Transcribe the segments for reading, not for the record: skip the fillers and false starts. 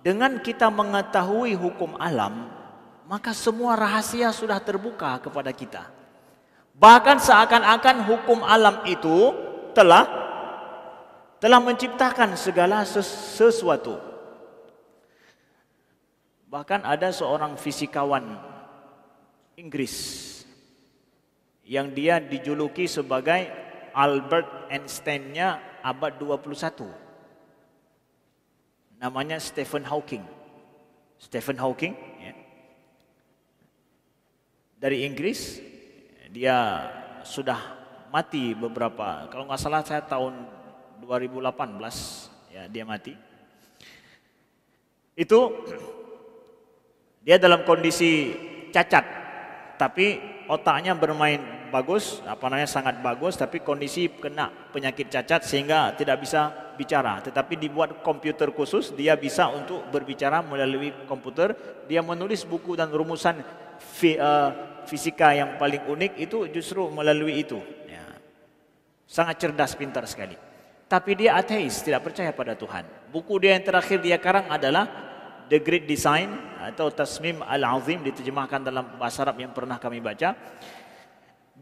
Dengan kita mengetahui hukum alam, maka semua rahasia sudah terbuka kepada kita. Bahkan seakan-akan hukum alam itu telah menciptakan segala sesuatu. Bahkan ada seorang fisikawan Inggris yang dia dijuluki sebagai Albert Einstein-nya abad 21. Namanya Stephen Hawking. Stephen Hawking ya. Dari Inggris, dia sudah mati beberapa, kalau nggak salah saya tahun 2018 ya dia mati. Itu dia dalam kondisi cacat, tapi otaknya bermain bagus, sangat bagus, tapi kondisi kena penyakit cacat sehingga tidak bisa bicara. Tetapi dibuat komputer khusus, dia bisa untuk berbicara melalui komputer. Dia menulis buku dan rumusan fisika yang paling unik itu justru melalui itu. Ya. Sangat cerdas, pintar sekali. Tapi dia ateis, tidak percaya pada Tuhan. Buku dia yang terakhir dia karang adalah The Great Design atau Tasmim Al-Azim, diterjemahkan dalam bahasa Arab yang pernah kami baca.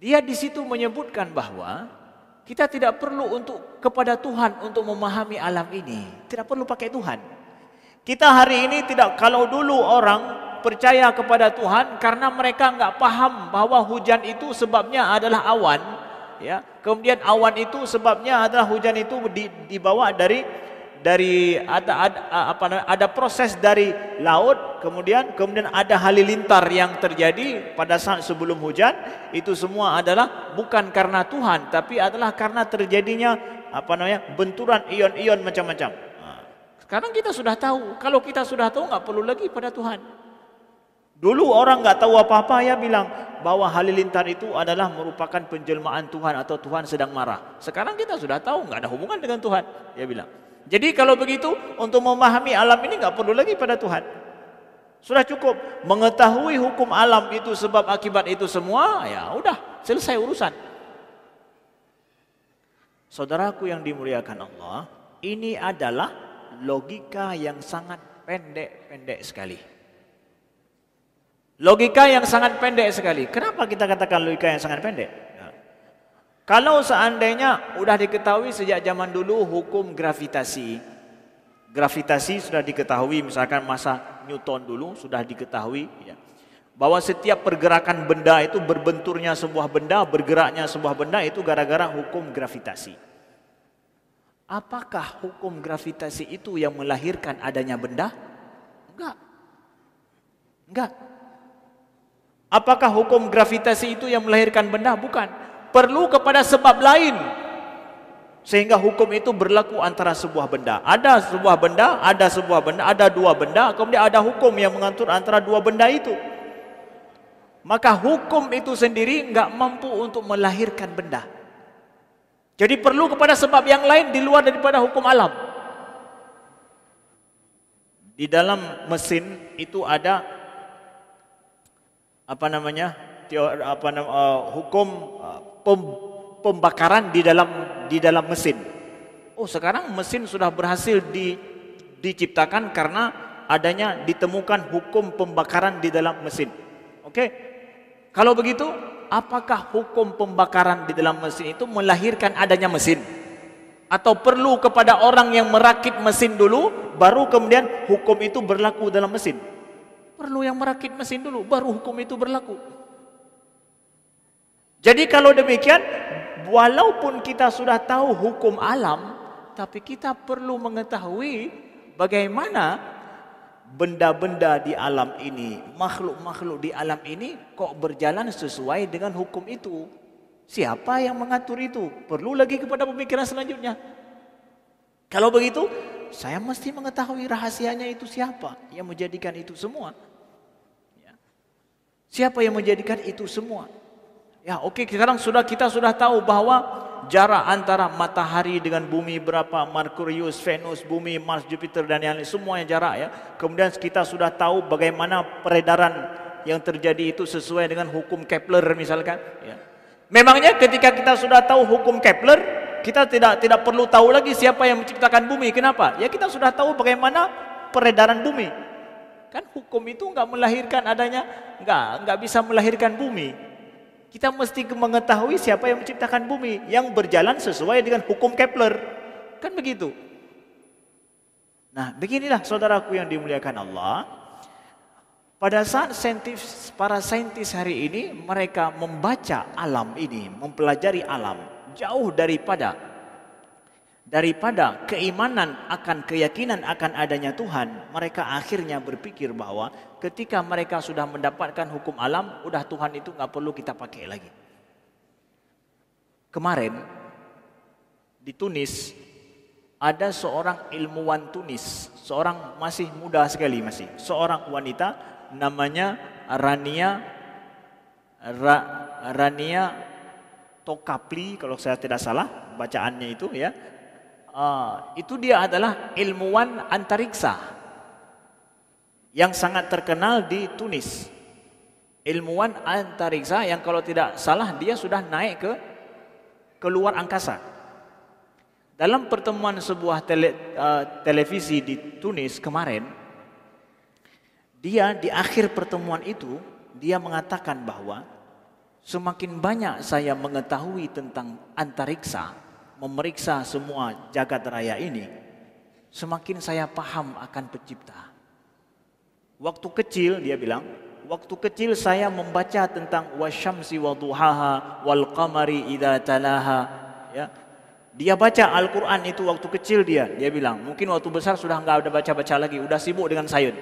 Dia di situ menyebutkan bahwa kita tidak perlu kepada Tuhan untuk memahami alam ini. Tidak perlu pakai Tuhan. Kita hari ini tidak, kalau dulu orang percaya kepada Tuhan karena mereka enggak paham bahwa hujan itu sebabnya adalah awan, ya. Kemudian awan itu sebabnya adalah hujan itu dibawa dari ada proses dari laut, kemudian ada halilintar yang terjadi pada saat sebelum hujan. Itu semua adalah bukan karena Tuhan, tapi adalah karena terjadinya benturan ion-ion macam-macam. Sekarang kita sudah tahu. Kalau kita sudah tahu, nggak perlu lagi pada Tuhan. Dulu orang nggak tahu apa-apa, ya bilang bahwa halilintar itu adalah merupakan penjelmaan Tuhan atau Tuhan sedang marah. Sekarang kita sudah tahu, nggak ada hubungan dengan Tuhan, dia bilang. Jadi kalau begitu, untuk memahami alam ini nggak perlu lagi pada Tuhan. Sudah cukup mengetahui hukum alam itu, sebab akibat itu semua, ya udah selesai urusan. Saudaraku yang dimuliakan Allah, ini adalah logika yang sangat pendek sekali. Logika yang sangat pendek sekali. Kenapa kita katakan logika yang sangat pendek? Kalau seandainya sudah diketahui sejak zaman dulu hukum gravitasi. Gravitasi sudah diketahui, misalkan masa Newton dulu sudah diketahui, ya, bahwa setiap pergerakan benda itu, berbenturnya sebuah benda, bergeraknya sebuah benda itu gara-gara hukum gravitasi. Apakah hukum gravitasi itu yang melahirkan adanya benda? Enggak. Apakah hukum gravitasi itu yang melahirkan benda? Bukan. Perlu kepada sebab lain sehingga hukum itu berlaku antara sebuah benda. Ada sebuah benda, ada dua benda, kemudian ada hukum yang mengatur antara dua benda itu. Maka hukum itu sendiri enggak mampu untuk melahirkan benda. Jadi perlu kepada sebab yang lain di luar daripada hukum alam. Di dalam mesin itu ada hukum pembakaran di dalam mesin. Oh, sekarang mesin sudah berhasil diciptakan karena adanya ditemukan hukum pembakaran di dalam mesin. Oke. Kalau begitu, apakah hukum pembakaran di dalam mesin itu melahirkan adanya mesin? Atau perlu kepada orang yang merakit mesin dulu, baru kemudian hukum itu berlaku dalam mesin? Perlu yang merakit mesin dulu, baru hukum itu berlaku. Jadi kalau demikian, walaupun kita sudah tahu hukum alam, tapi kita perlu mengetahui bagaimana benda-benda di alam ini, makhluk-makhluk di alam ini kok berjalan sesuai dengan hukum itu. Siapa yang mengatur itu? Perlu lagi kepada pemikiran selanjutnya. Kalau begitu, saya mesti mengetahui rahasianya itu siapa yang menjadikan itu semua. Siapa yang menjadikan itu semua? Ya, oke, sekarang kita sudah tahu bahwa jarak antara matahari dengan bumi berapa, Merkurius, Venus, bumi, Mars, Jupiter dan yang lain, semuanya jarak, ya. Kemudian kita sudah tahu bagaimana peredaran yang terjadi itu sesuai dengan hukum Kepler misalkan, ya. Memangnya ketika kita sudah tahu hukum Kepler, kita tidak perlu tahu lagi siapa yang menciptakan bumi. Kenapa? Ya, kita sudah tahu bagaimana peredaran bumi. Kan hukum itu nggak melahirkan adanya, nggak bisa melahirkan bumi. Kita mesti mengetahui siapa yang menciptakan bumi, yang berjalan sesuai dengan hukum Kepler. Kan begitu. Nah, beginilah saudaraku yang dimuliakan Allah. Pada saat para saintis hari ini mereka membaca alam ini, mempelajari alam, jauh daripada keimanan akan keyakinan akan adanya Tuhan, mereka akhirnya berpikir bahwa ketika mereka sudah mendapatkan hukum alam, udah Tuhan itu nggak perlu kita pakai lagi. Kemarin di Tunis ada seorang ilmuwan Tunis, seorang masih muda sekali seorang wanita namanya Rania Tokapli kalau saya tidak salah bacaannya itu ya. Itu dia adalah ilmuwan antariksa yang sangat terkenal di Tunis. Ilmuwan antariksa yang kalau tidak salah dia sudah naik ke luar angkasa. Dalam pertemuan sebuah televisi di Tunis kemarin, dia di akhir pertemuan itu dia mengatakan bahwa semakin banyak saya mengetahui tentang antariksa, memeriksa semua jagat raya ini, semakin saya paham akan pencipta. Waktu kecil dia bilang, waktu kecil saya membaca tentang wasyamsi waduhaha wal qamari idza talaha, ya. Dia baca Al-Quran itu waktu kecil dia bilang, mungkin waktu besar sudah enggak ada baca-baca lagi, udah sibuk dengan sayun.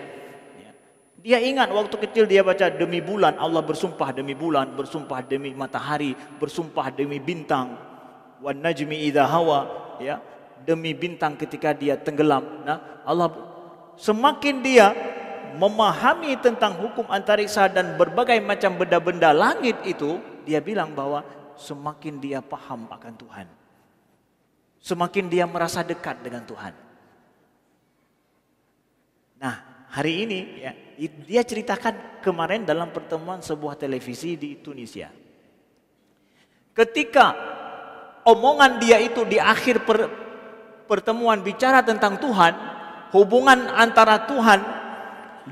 Dia ingat waktu kecil dia baca demi bulan, Allah bersumpah demi bulan, bersumpah demi matahari, bersumpah demi bintang. Wan najmi idza hawa, ya, demi bintang ketika dia tenggelam. Nah, Allah semakin dia memahami tentang hukum antariksa dan berbagai macam benda-benda langit itu, dia bilang bahwa semakin dia paham akan Tuhan. Semakin dia merasa dekat dengan Tuhan. Nah, hari ini ya, dia ceritakan kemarin dalam pertemuan sebuah televisi di Tunisia. Ketika omongan dia itu di akhir pertemuan bicara tentang Tuhan, hubungan antara Tuhan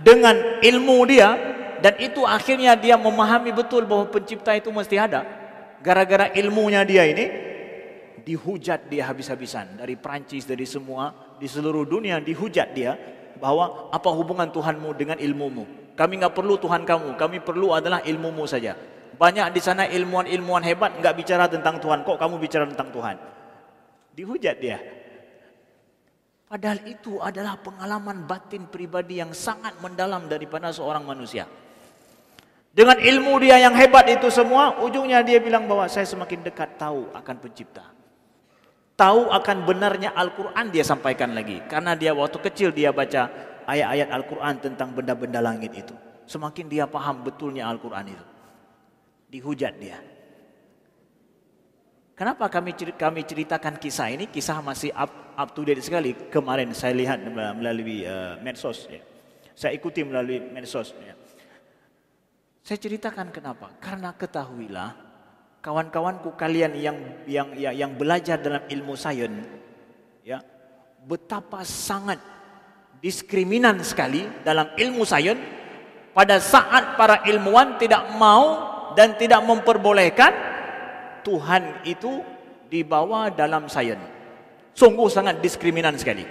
dengan ilmu dia, dan itu akhirnya dia memahami betul bahwa pencipta itu mesti ada. Gara-gara ilmunya dia ini dihujat dia habis-habisan dari Prancis, dari semua, di seluruh dunia dihujat dia. Bahwa apa hubungan Tuhanmu dengan ilmumu? Kami nggak perlu Tuhan kamu, kami perlu adalah ilmumu saja. Banyak di sana ilmuwan-ilmuwan hebat nggak bicara tentang Tuhan, kok kamu bicara tentang Tuhan? Dihujat dia. Padahal itu adalah pengalaman batin pribadi yang sangat mendalam daripada seorang manusia. Dengan ilmu dia yang hebat itu semua, ujungnya dia bilang bahwa saya semakin dekat tahu akan pencipta. Tahu akan benarnya Al-Quran dia sampaikan lagi. Karena dia waktu kecil dia baca ayat-ayat Al-Quran tentang benda-benda langit itu. Semakin dia paham betulnya Al-Quran itu. Dihujat dia. Kenapa kami ceritakan kisah ini? Kisah masih up to date sekali. Kemarin saya lihat melalui medsos. Ya. Saya ikuti melalui medsos. Ya. Saya ceritakan kenapa? Karena ketahuilah, kawan-kawanku kalian yang belajar dalam ilmu sains, ya, betapa sangat diskriminan sekali dalam ilmu sains pada saat para ilmuwan tidak mau dan tidak memperbolehkan Tuhan itu dibawa dalam sains. Sungguh sangat diskriminan sekali.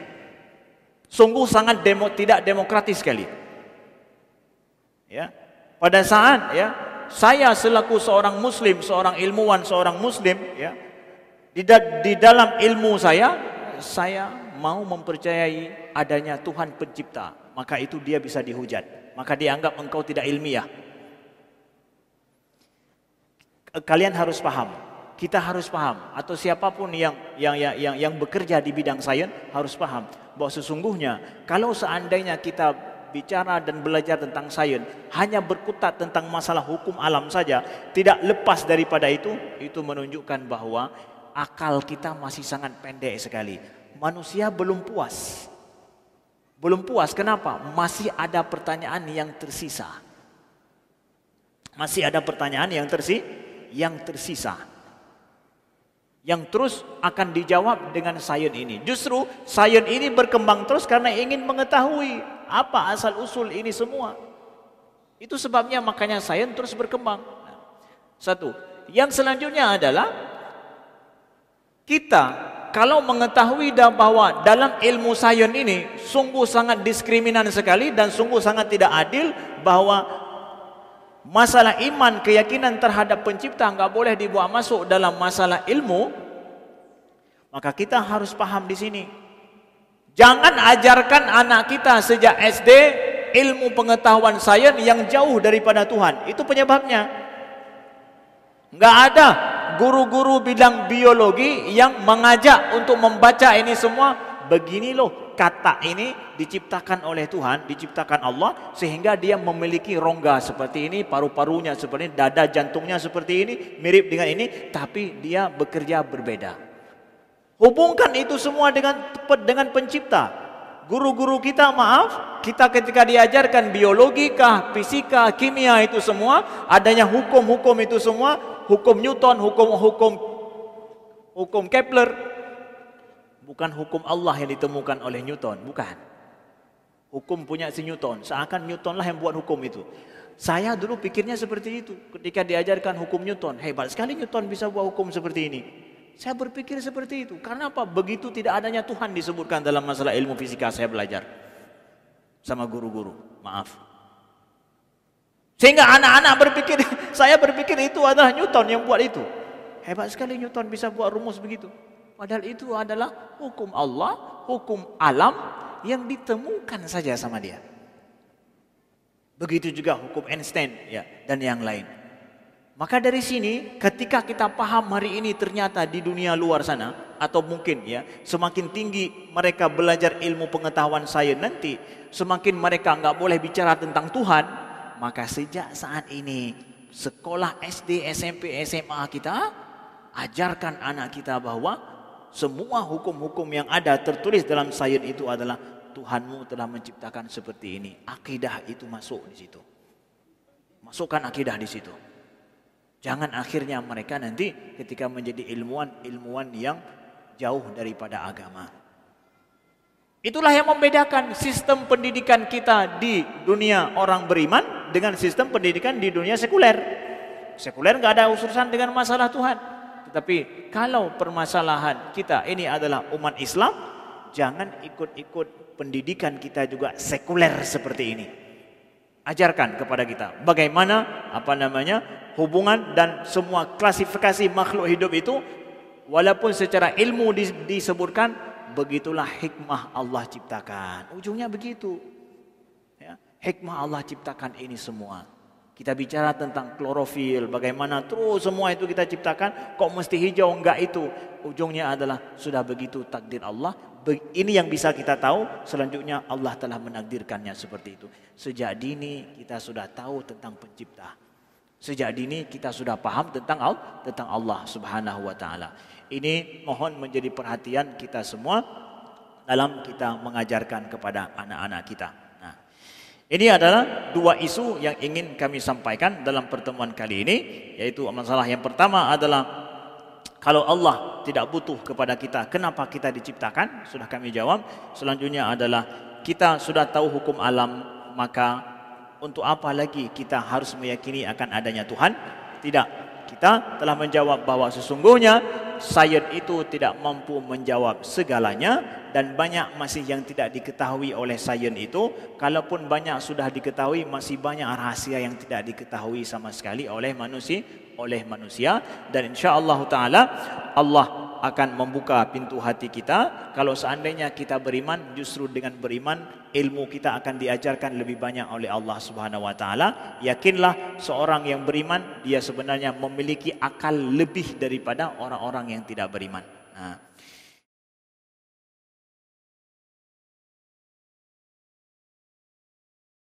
Sungguh sangat tidak demokratis sekali. Ya, pada saat ya saya selaku seorang muslim, seorang ilmuwan, seorang muslim, ya, di dalam ilmu saya mau mempercayai adanya Tuhan pencipta, maka itu dia bisa dihujat, maka dianggap engkau tidak ilmiah. Kalian harus paham, kita harus paham, atau siapapun yang bekerja di bidang sains harus paham bahwa sesungguhnya kalau seandainya kita bicara dan belajar tentang sains hanya berkutat tentang masalah hukum alam saja, tidak lepas daripada itu menunjukkan bahwa akal kita masih sangat pendek sekali. Manusia belum puas. Belum puas, kenapa? Masih ada pertanyaan yang tersisa. Masih ada pertanyaan yang tersisa. yang terus akan dijawab dengan sains ini. Justru sains ini berkembang terus karena ingin mengetahui apa asal usul ini semua. Itu sebabnya makanya sains terus berkembang. Satu. Yang selanjutnya adalah kita kalau mengetahui bahwa dalam ilmu sains ini sungguh sangat diskriminan sekali dan sungguh sangat tidak adil, bahwa masalah iman, keyakinan terhadap pencipta nggak boleh dibawa masuk dalam masalah ilmu, maka kita harus paham di sini. Jangan ajarkan anak kita sejak SD ilmu pengetahuan sains yang jauh daripada Tuhan. Itu penyebabnya. Nggak ada guru-guru bidang biologi yang mengajak untuk membaca ini semua. Begini loh, kata ini diciptakan oleh Tuhan, diciptakan Allah, sehingga dia memiliki rongga seperti ini, paru-parunya seperti ini, dada jantungnya seperti ini, mirip dengan ini, tapi dia bekerja berbeda. Hubungkan itu semua dengan pencipta. Guru-guru kita, maaf, kita ketika diajarkan biologi kah, fisika, kimia, itu semua, adanya hukum-hukum itu semua, hukum Newton, hukum Kepler, bukan hukum Allah yang ditemukan oleh Newton, bukan. Hukum punya si Newton, seakan Newton lah yang buat hukum itu. Saya dulu pikirnya seperti itu ketika diajarkan hukum Newton. Hebat sekali Newton bisa buat hukum seperti ini. Saya berpikir seperti itu. Karena apa? Begitu tidak adanya Tuhan disebutkan dalam masalah ilmu fisika saya belajar sama guru-guru. Maaf. Sehingga anak-anak berpikir, saya berpikir itu adalah Newton yang buat itu. Hebat sekali Newton bisa buat rumus begitu. Padahal itu adalah hukum Allah, hukum alam yang ditemukan saja sama dia. Begitu juga hukum Einstein ya, dan yang lain. Maka dari sini ketika kita paham hari ini ternyata di dunia luar sana, atau mungkin ya semakin tinggi mereka belajar ilmu pengetahuan sains nanti, semakin mereka nggak boleh bicara tentang Tuhan. Maka sejak saat ini sekolah SD, SMP, SMA kita ajarkan anak kita bahwa semua hukum-hukum yang ada tertulis dalam sains itu adalah Tuhanmu telah menciptakan seperti ini. Akidah itu masuk di situ. Masukkan akidah di situ. Jangan akhirnya mereka nanti ketika menjadi ilmuwan yang jauh daripada agama. Itulah yang membedakan sistem pendidikan kita di dunia orang beriman dengan sistem pendidikan di dunia sekuler. Sekuler nggak ada urusan dengan masalah Tuhan. Tetapi kalau permasalahan kita ini adalah umat Islam, jangan ikut-ikut pendidikan kita juga sekuler seperti ini. Ajarkan kepada kita bagaimana hubungan dan semua klasifikasi makhluk hidup itu, walaupun secara ilmu disebutkan begitulah hikmah Allah ciptakan. Ujungnya begitu. Ya, hikmah Allah ciptakan ini semua. Kita bicara tentang klorofil, bagaimana terus semua itu kita ciptakan, kok mesti hijau enggak itu. Ujungnya adalah sudah begitu takdir Allah. Ini yang bisa kita tahu, selanjutnya Allah telah menakdirkannya seperti itu. Sejak dini kita sudah tahu tentang pencipta. Sejak dini kita sudah paham tentang Allah Subhanahu wa taala. Ini mohon menjadi perhatian kita semua dalam kita mengajarkan kepada anak-anak kita. Nah, ini adalah dua isu yang ingin kami sampaikan dalam pertemuan kali ini, yaitu masalah yang pertama adalah kalau Allah tidak butuh kepada kita, kenapa kita diciptakan? Sudah kami jawab. Selanjutnya adalah kita sudah tahu hukum alam, maka untuk apa lagi kita harus meyakini akan adanya Tuhan? Tidak. Kita telah menjawab bahwa sesungguhnya sains itu tidak mampu menjawab segalanya dan banyak masih yang tidak diketahui oleh sains itu. Kalaupun banyak sudah diketahui, masih banyak rahasia yang tidak diketahui sama sekali oleh manusia. Dan insya-Allah taala Allah akan membuka pintu hati kita. Kalau seandainya kita beriman, justru dengan beriman ilmu kita akan diajarkan lebih banyak oleh Allah Subhanahu wa taala. Yakinlah seorang yang beriman dia sebenarnya memiliki akal lebih daripada orang-orang yang tidak beriman. Nah,